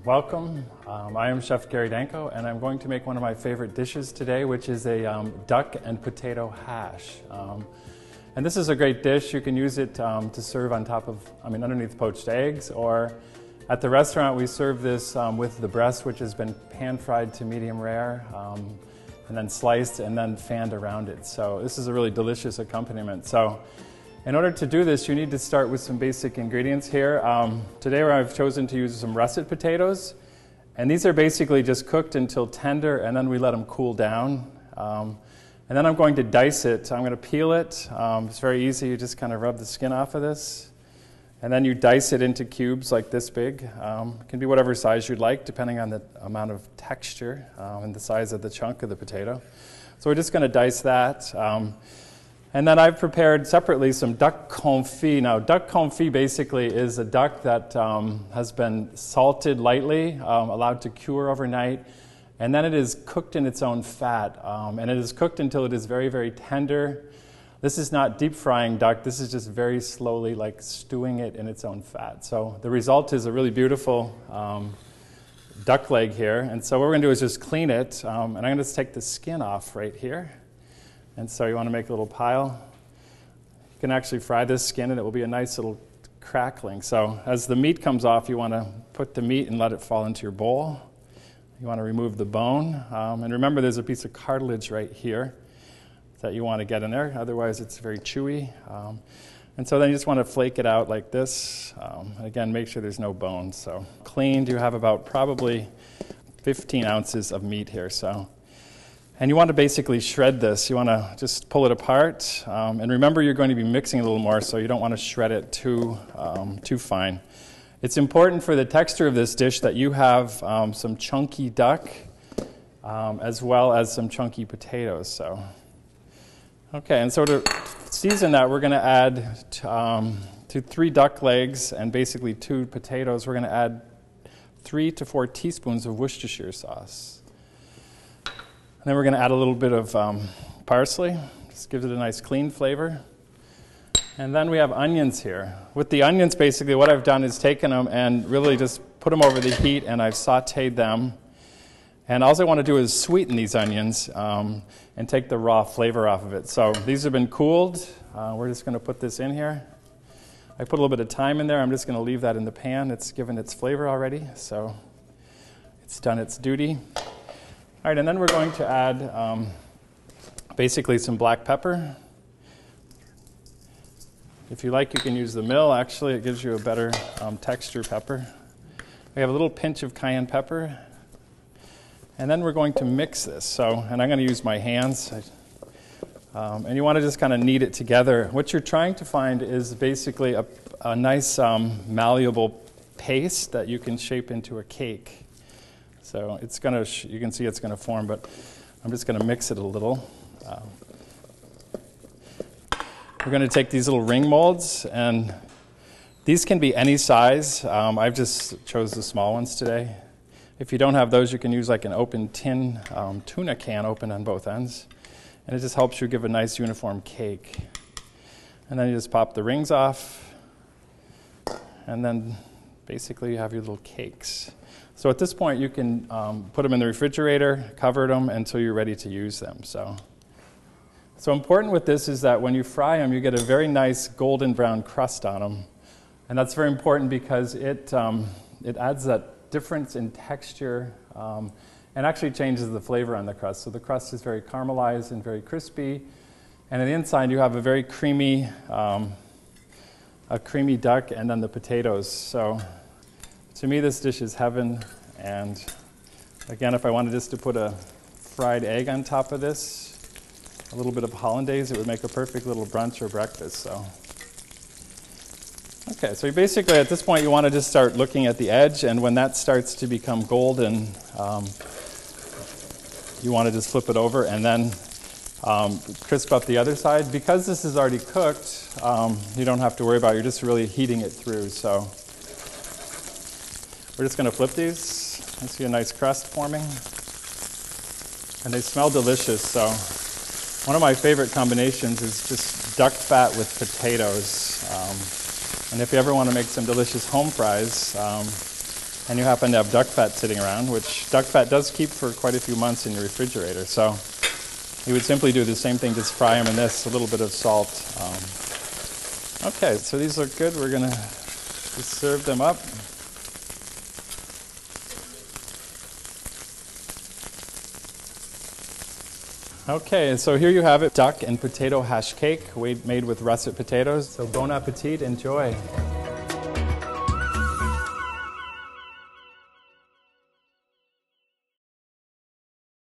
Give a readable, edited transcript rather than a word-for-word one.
Welcome. I am Chef Gary Danko, and I'm going to make one of my favorite dishes today, which is a duck and potato hash. And this is a great dish. You can use it to serve on top of, underneath poached eggs, or at the restaurant we serve this with the breast, which has been pan-fried to medium rare, and then sliced and then fanned around it. So this is a really delicious accompaniment. So in order to do this, you need to start with some basic ingredients here. Today I've chosen to use some russet potatoes, and these are basically just cooked until tender, and then we let them cool down. And then I'm going to dice it. I'm going to peel it. It's very easy. You just kind of rub the skin off of this, and then you dice it into cubes like this big. It can be whatever size you'd like, depending on the amount of texture and the size of the chunk of the potato. So we're just going to dice that. And then I've prepared separately some duck confit. Now, duck confit basically is a duck that has been salted lightly, allowed to cure overnight, and then it is cooked in its own fat. And it is cooked until it is very, very tender. This is not deep frying duck. This is just very slowly, like stewing it in its own fat. So the result is a really beautiful duck leg here. And so what we're going to do is just clean it. And I'm going to just take the skin off right here. And so you want to make a little pile. You can actually fry this skin and it will be a nice little crackling. So as the meat comes off, you want to put the meat and let it fall into your bowl. You want to remove the bone. And remember, there's a piece of cartilage right here that you want to get in there. Otherwise, it's very chewy. And so then you just want to flake it out like this. Again, make sure there's no bones. So cleaned, you have about probably 15 ounces of meat here. And you want to basically shred this. You want to just pull it apart. And remember, you're going to be mixing a little more, so you don't want to shred it too fine. It's important for the texture of this dish that you have some chunky duck as well as some chunky potatoes. So, okay, and so to season that, we're going to add to 3 duck legs and basically 2 potatoes. We're going to add 3 to 4 teaspoons of Worcestershire sauce. And then we're going to add a little bit of parsley. Just gives it a nice clean flavor. And then we have onions here. With the onions, basically what I've done is taken them and really just put them over the heat, and I've sauteed them. And all I want to do is sweeten these onions and take the raw flavor off of it. So these have been cooled. We're just going to put this in here. I put a little bit of thyme in there. I'm just going to leave that in the pan. It's given its flavor already, so it's done its duty. All right, and then we're going to add basically some black pepper. If you like, you can use the mill. Actually, it gives you a better texture pepper. We have a little pinch of cayenne pepper. And then we're going to mix this. And I'm going to use my hands. And you want to just kind of knead it together. What you're trying to find is basically a nice malleable paste that you can shape into a cake. So it's going to, you can see it's going to form, but I'm just going to mix it a little. We're going to take these little ring molds, and these can be any size. I've just chose the small ones today. If you don't have those, you can use like an open tin tuna can open on both ends. And it just helps you give a nice uniform cake. And then you just pop the rings off, and then basically you have your little cakes. So at this point, you can put them in the refrigerator, cover them until you're ready to use them. So important with this is that when you fry them, you get a very nice golden brown crust on them. And that's very important because it adds that difference in texture and actually changes the flavor on the crust. So the crust is very caramelized and very crispy. And on the inside, you have a very creamy duck and then the potatoes. So to me, this dish is heaven. And again, if I wanted just to put a fried egg on top of this, a little bit of hollandaise, it would make a perfect little brunch or breakfast. So, okay, so basically at this point, you want to just start looking at the edge, and when that starts to become golden, you want to just flip it over and then crisp up the other side. Because this is already cooked, you don't have to worry about it. You're just really heating it through. So we're just going to flip these. I see a nice crust forming. And they smell delicious. So one of my favorite combinations is just duck fat with potatoes. And if you ever want to make some delicious home fries, and you happen to have duck fat sitting around, which duck fat does keep for quite a few months in your refrigerator. So you would simply do the same thing, just fry them in this, a little bit of salt. Okay, so these look good. We're going to just serve them up. Okay, and so here you have it, duck and potato hash cake made with russet potatoes. So bon appetit, enjoy.